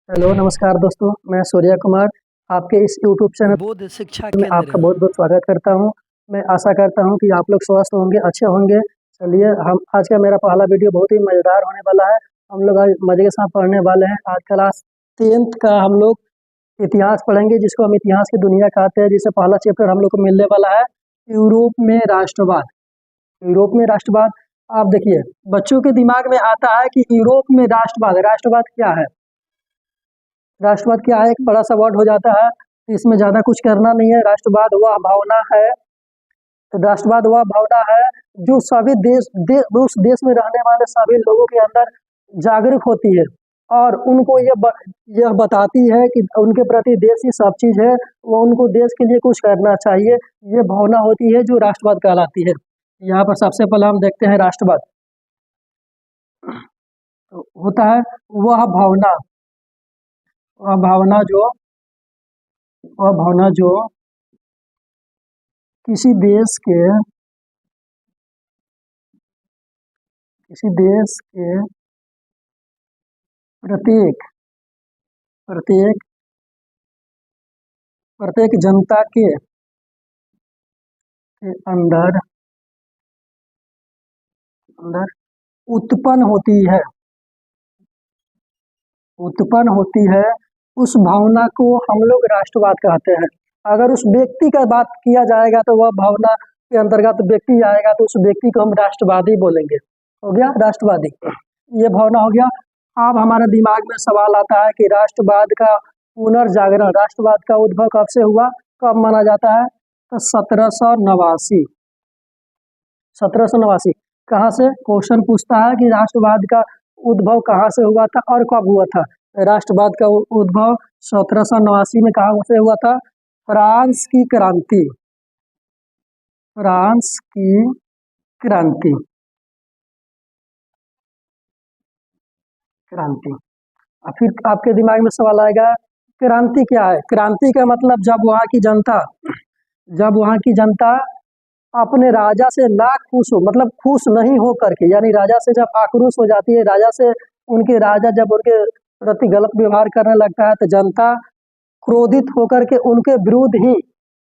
Hello, नमस्कार दोस्तों, मैं सूर्या कुमार आपके इस यूट्यूब चैनल बोध शिक्षा में केंद्र। आपका बहुत-बहुत स्वागत करता हूँ। मैं आशा करता हूँ कि आप लोग स्वस्थ होंगे, अच्छे होंगे। चलिए हम आज का मेरा पहला वीडियो बहुत ही मज़ेदार होने वाला है। हम लोग आज मज़े के साथ पढ़ने वाले हैं। आज क्लास 10th का हम लोग इतिहास पढ़ेंगे, जिसको हम इतिहास की दुनिया कहते हैं, जिससे पहला चैप्टर हम लोग को मिलने वाला है यूरोप में राष्ट्रवाद। यूरोप में राष्ट्रवाद, आप देखिए, बच्चों के दिमाग में आता है कि यूरोप में राष्ट्रवाद, राष्ट्रवाद क्या है? राष्ट्रवाद क्या है? एक बड़ा सा वर्ड हो जाता है, इसमें ज़्यादा कुछ करना नहीं है। राष्ट्रवाद वह भावना है, तो राष्ट्रवाद वह भावना है जो सभी उस देश में रहने वाले सभी लोगों के अंदर जागरूक होती है और उनको यह बताती है कि उनके प्रति देश ही सब चीज़ है, वो उनको देश के लिए कुछ करना चाहिए। ये भावना होती है जो राष्ट्रवाद कहलाती है। यहाँ पर सबसे पहले हम देखते हैं राष्ट्रवाद। तो होता है वह भावना, वह भावना जो वह भावना जो किसी देश के किसी देश के प्रत्येक प्रत्येक प्रत्येक जनता के अंदर अंदर उत्पन्न होती है, उत्पन्न होती है। उस भावना को हम लोग राष्ट्रवाद कहते हैं। अगर उस व्यक्ति का बात किया जाएगा तो वह भावना के अंतर्गत व्यक्ति आएगा, तो उस व्यक्ति को हम राष्ट्रवादी बोलेंगे। हो गया राष्ट्रवादी, ये भावना हो गया। अब हमारे दिमाग में सवाल आता है कि राष्ट्रवाद का पुनर्जागरण, राष्ट्रवाद का उद्भव कब से हुआ, कब माना जाता है? तो 1789। 1789 कहाँ से? क्वेश्चन पूछता है कि राष्ट्रवाद का उद्भव कहाँ से हुआ था और कब हुआ था। राष्ट्रवाद का उद्भव 1789 में कहाँ से हुआ था? फ्रांस की क्रांति, फ्रांस की क्रांति, क्रांति। और फिर आपके दिमाग में सवाल आएगा, क्रांति क्या है? क्रांति का मतलब जब वहाँ की जनता अपने राजा से ना खुश हो, मतलब खुश नहीं हो करके, यानी राजा से जब आक्रोश हो जाती है, राजा जब उनके प्रति गलत व्यवहार करने लगता है, तो जनता क्रोधित होकर के उनके विरुद्ध ही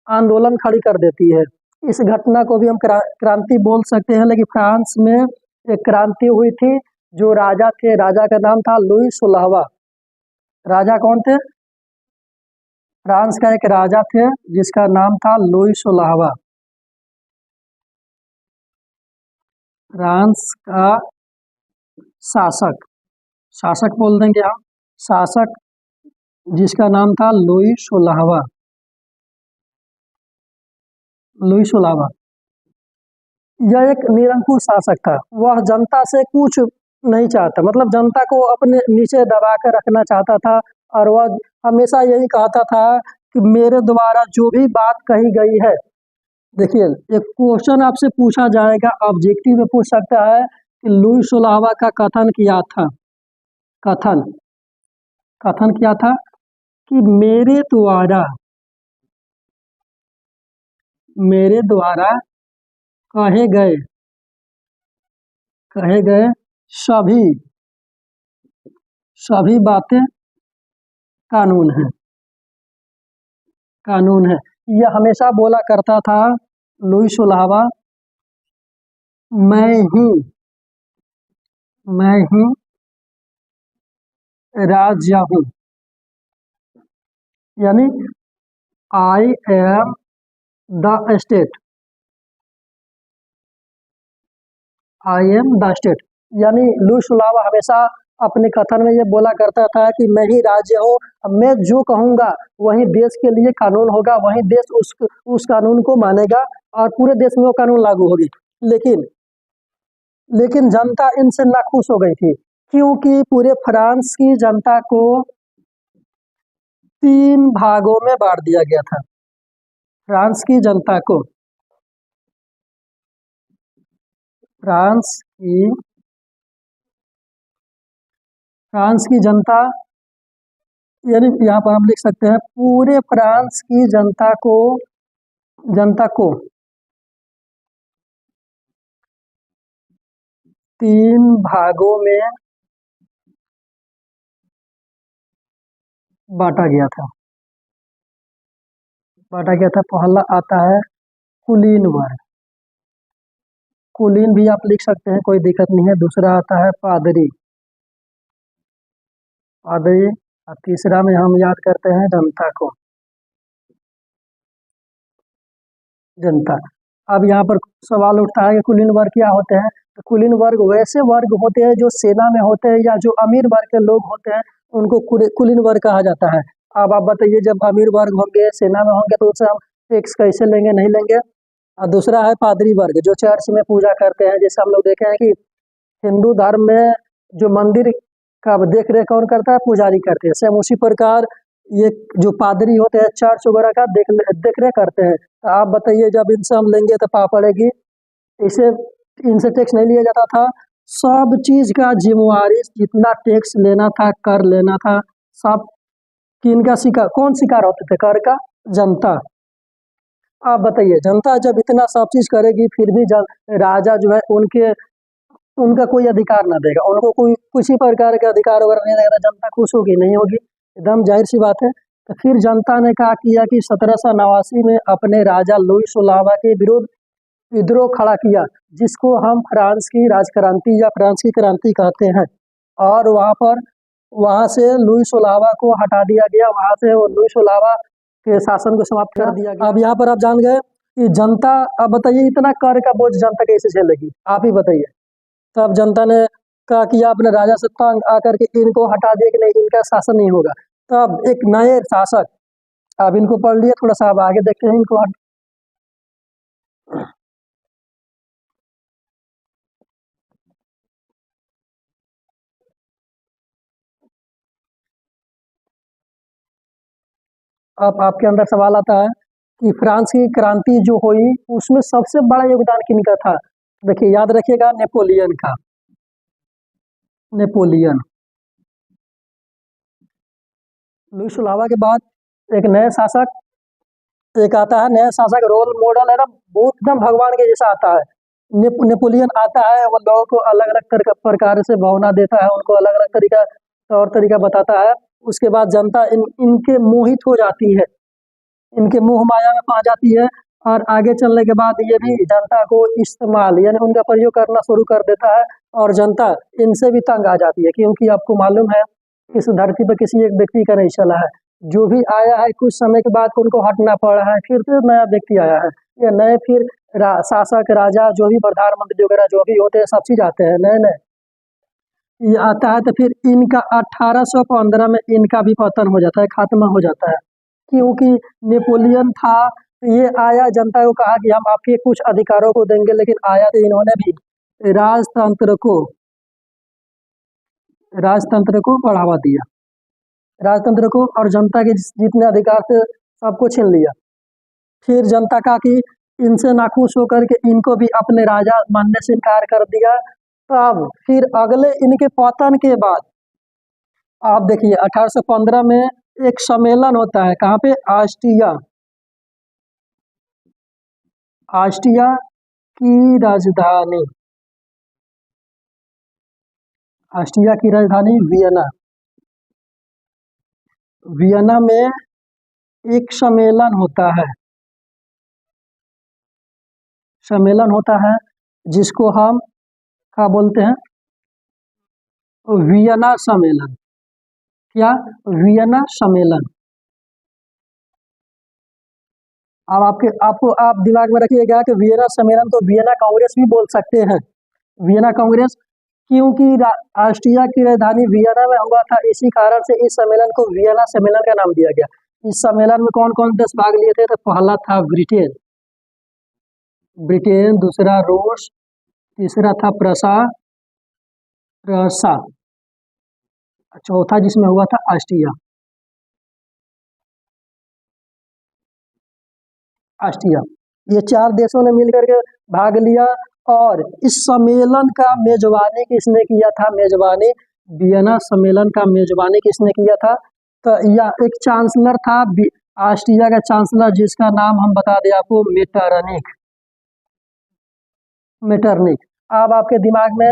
आंदोलन खड़ी कर देती है। इस घटना को भी हम क्रांति बोल सकते हैं। लेकिन फ्रांस में एक क्रांति हुई थी। जो राजा थे, राजा का नाम था लुई 16वां। राजा कौन थे? फ्रांस का एक राजा थे जिसका नाम था लुई 16वां। फ्रांस का शासक, शासक बोल देंगे हम, शासक जिसका नाम था लुई 16वां। लुई 16वां यह एक निरंकुश शासक था। वह जनता से कुछ नहीं चाहता, मतलब जनता को अपने नीचे दबा कर रखना चाहता था। और वह हमेशा यही कहता था कि मेरे द्वारा जो भी बात कही गई है, देखिए, एक क्वेश्चन आपसे पूछा जाएगा, ऑब्जेक्टिव में पूछ सकता है कि लुई 16वां का कथन किया था, कथन कथन क्या था कि मेरे द्वारा कहे गए कहे गए सभी सभी बातें कानून है, कानून है। यह हमेशा बोला करता था लुई 16वां, मैं ही मैं ही राजा हूँ, यानी I am the state, I am the state. यानी लुई 16वां हमेशा अपने कथन में ये बोला करता था कि मैं ही राज्य हूँ, मैं जो कहूँगा वही देश के लिए कानून होगा, वही देश उस कानून को मानेगा और पूरे देश में वो कानून लागू होगी। लेकिन लेकिन जनता इनसे नाखुश हो गई थी, क्योंकि पूरे फ्रांस की जनता को 3 भागों में बांट दिया गया था। फ्रांस की जनता को फ्रांस की फ्रांस की जनता, यानी यहाँ पर हम लिख सकते हैं पूरे फ्रांस की जनता को 3 भागों में बांटा गया था। पहला आता है कुलीन वर्ग, कुलीन भी आप लिख सकते हैं, कोई दिक्कत नहीं है। दूसरा आता है पादरी, और तीसरा में हम याद करते हैं जनता को, जनता। अब यहाँ पर सवाल उठता है कि कुलीन वर्ग क्या होते हैं। तो कुलीन वर्ग वैसे वर्ग होते हैं जो सेना में होते हैं या जो अमीर वर्ग के लोग होते हैं, उनको कुलीन वर्ग कहा जाता है। अब आप बताइए, जब अमीर वर्ग होंगे, सेना में होंगे, तो उससे हम टैक्स कैसे लेंगे, नहीं लेंगे। और दूसरा है पादरी वर्ग, जो चर्च में पूजा करते हैं। जैसे हम लोग देखे हैं कि हिंदू धर्म में जो मंदिर का देख रेख कौन करता है, पुजारी करते हैं। सेम उसी प्रकार ये जो पादरी होते हैं चर्च वगैरह का देख रेख करते हैं। तो आप बताइए, जब इनसे हम लेंगे तो पा पड़ेगी, इसे इनसे टैक्स नहीं लिया जाता था। सब चीज का जिम्मेवारी, जितना टैक्स लेना था, कर लेना था, सब किनका शिकार, कौन शिकार होते थे कर का, जनता। आप बताइए, जनता जब इतना सब चीज करेगी फिर भी राजा जो है उनका कोई अधिकार ना देगा, उनको कोई किसी प्रकार के अधिकार वगैरह नहीं देगा, जनता खुश होगी, नहीं होगी, एकदम जाहिर सी बात है। तो फिर जनता ने क्या किया कि 1789 में अपने राजा लुई सोलावा के विरुद्ध विद्रोह खड़ा किया, जिसको हम फ्रांस की राजक्रांति या फ्रांस की क्रांति कहते हैं। और वहां से लुई सोलावा को हटा दिया गया, वहां से वो लुई सोलावा के शासन को समाप्त कर दिया गया। अब यहाँ पर आप जान गए कि जनता, अब बताइए इतना कर का बोझ जनता कैसे झेलेगी, आप ही बताइए। तब जनता ने कहा कि अपने राजा से तंग आकर के इनको हटा दिया कि नहीं, इनका शासन नहीं होगा। तब एक नए शासक, अब इनको पढ़ लिए, थोड़ा सा अब आगे देखते हैं इनको। अब आपके अंदर सवाल आता है कि फ्रांस की क्रांति जो हुई उसमें सबसे बड़ा योगदान किनका था। देखिए, याद रखिएगा, नेपोलियन का। नेपोलियन। लुई सोलावा के बाद एक नया शासक एक आता है, नया शासक रोल मॉडल है ना, बहुत एकदम भगवान के जैसा आता है। नेपोलियन आता है, वो लोगों को अलग अलग प्रकार से भावना देता है, उनको अलग अलग तरीका तौर तरीका बताता है। उसके बाद जनता इनके मोहित हो जाती है, इनके मोह माया में पा जाती है, और आगे चलने के बाद ये भी जनता को इस्तेमाल यानी उनका प्रयोग करना शुरू कर देता है, और जनता इनसे भी तंग आ जाती है। क्योंकि आपको मालूम है, इस धरती पर किसी एक व्यक्ति का नहीं चला है, जो भी आया है कुछ समय के बाद उनको हटना पड़ा है, फिर से नया व्यक्ति आया है, या नए फिर शासक, राजा, जो भी प्रधानमंत्री वगैरह जो भी होते हैं, सब चीज आते हैं नए नए, ये आता है। तो फिर इनका 1815 में इनका भी पतन हो जाता है, खात्मा हो जाता है। क्योंकि नेपोलियन था, ये आया, जनता को कहा कि हम आपके कुछ अधिकारों को देंगे, लेकिन आया तो इन्होंने भी राजतंत्र को बढ़ावा दिया, राजतंत्र को, और जनता के जितने अधिकार थे सबको छीन लिया। फिर जनता का कि इनसे नाखुश होकर के इनको भी अपने राजा मानने से इनकार कर दिया। तब फिर अगले इनके पतन के बाद आप देखिए 1815 में एक सम्मेलन होता है, कहाँ पे, ऑस्ट्रिया की राजधानी, ऑस्ट्रिया की राजधानी वियना में एक सम्मेलन होता है, जिसको हम क्या बोलते हैं, वियना सम्मेलन। क्या, वियना सम्मेलन। अब आप दिमाग में रखिएगा कि वियना सम्मेलन को वियना कांग्रेस भी बोल सकते हैं, वियना कांग्रेस, क्योंकि ऑस्ट्रिया की राजधानी वियना में हुआ था, इसी कारण से इस सम्मेलन को वियना सम्मेलन का नाम दिया गया। इस सम्मेलन में कौन कौन देश भाग लिए थे, तो पहला था ब्रिटेन, दूसरा रूस, तीसरा था प्रसा, चौथा जिसमें हुआ था ऑस्ट्रिया। ये 4 देशों ने मिलकर के भाग लिया, और इस सम्मेलन का मेजबानी किसने किया था, वियना सम्मेलन का मेजबानी किसने किया था, तो यह एक चांसलर था, ऑस्ट्रिया का चांसलर, जिसका नाम हम बता दें आपको, मेटरनिक। अब आपके दिमाग में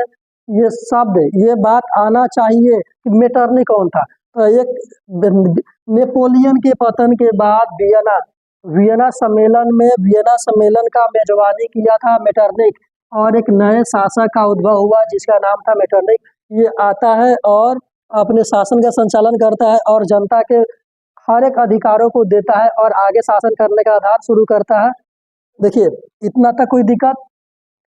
ये बात आना चाहिए कि मेटरनिक कौन था। तो एक नेपोलियन के पतन के बाद वियना सम्मेलन का मेजबानी किया था मेटरनिक, और एक नए शासक का उद्भव हुआ जिसका नाम था मेटरनिक। ये आता है और अपने शासन का संचालन करता है और जनता के हर एक अधिकारों को देता है और आगे शासन करने का आधार शुरू करता है। देखिए इतना तक कोई दिक्कत।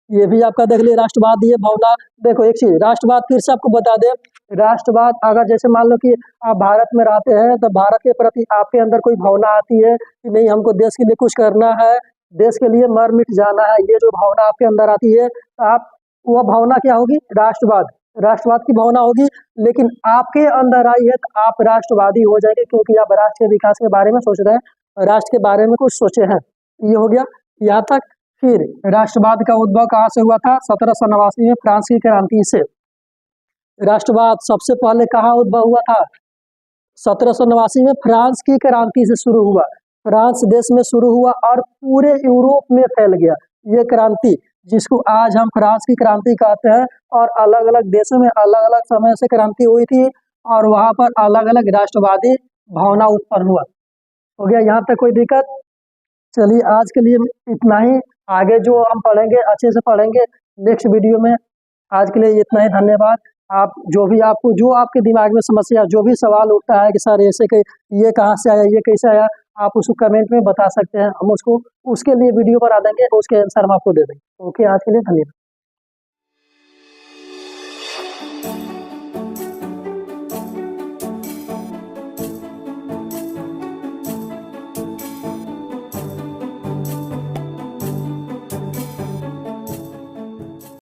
ये भी आपका देख लिए राष्ट्रवाद, ये भावना। देखो एक चीज राष्ट्रवाद फिर से आपको बता दें, राष्ट्रवाद अगर जैसे मान लो कि आप भारत में रहते हैं तो भारत के प्रति आपके अंदर कोई भावना आती है कि नहीं हमको देश के लिए कुछ करना है, देश के लिए मर मिट जाना है, ये जो भावना आपके अंदर आती है तो आप वह भावना क्या होगी, राष्ट्रवाद की भावना होगी। लेकिन आपके अंदर आई है तो आप राष्ट्रवादी हो जाएंगे क्योंकि आप राष्ट्र के विकास के बारे में सोच रहे हैं, राष्ट्र के बारे में कुछ सोचे हैं। ये हो गया यहाँ तक। फिर राष्ट्रवाद का उद्भव कहाँ से हुआ था, 1789 में फ्रांस की क्रांति से। राष्ट्रवाद सबसे पहले कहाँ उद्भव हुआ था, 1789 में फ्रांस की क्रांति से शुरू हुआ। फ्रांस देश में शुरू हुआ और पूरे यूरोप में फैल गया ये क्रांति, जिसको आज हम फ्रांस की क्रांति कहते हैं। और अलग अलग देशों में अलग अलग समय से क्रांति हुई थी और वहां पर अलग अलग राष्ट्रवादी भावना उत्पन्न हुआ। हो गया यहाँ तक कोई दिक्कत। चलिए आज के लिए इतना ही, आगे जो हम पढ़ेंगे अच्छे से पढ़ेंगे नेक्स्ट वीडियो में। आज के लिए इतना ही, धन्यवाद। आप जो आपके दिमाग में समस्या, जो भी सवाल उठता है कि सर ऐसे ये कहाँ से आया, ये कैसे आया, आप उसको कमेंट में बता सकते हैं, हम उसके लिए वीडियो बना देंगे, उसके आंसर हम आपको दे देंगे। ओके आज के लिए धन्यवाद।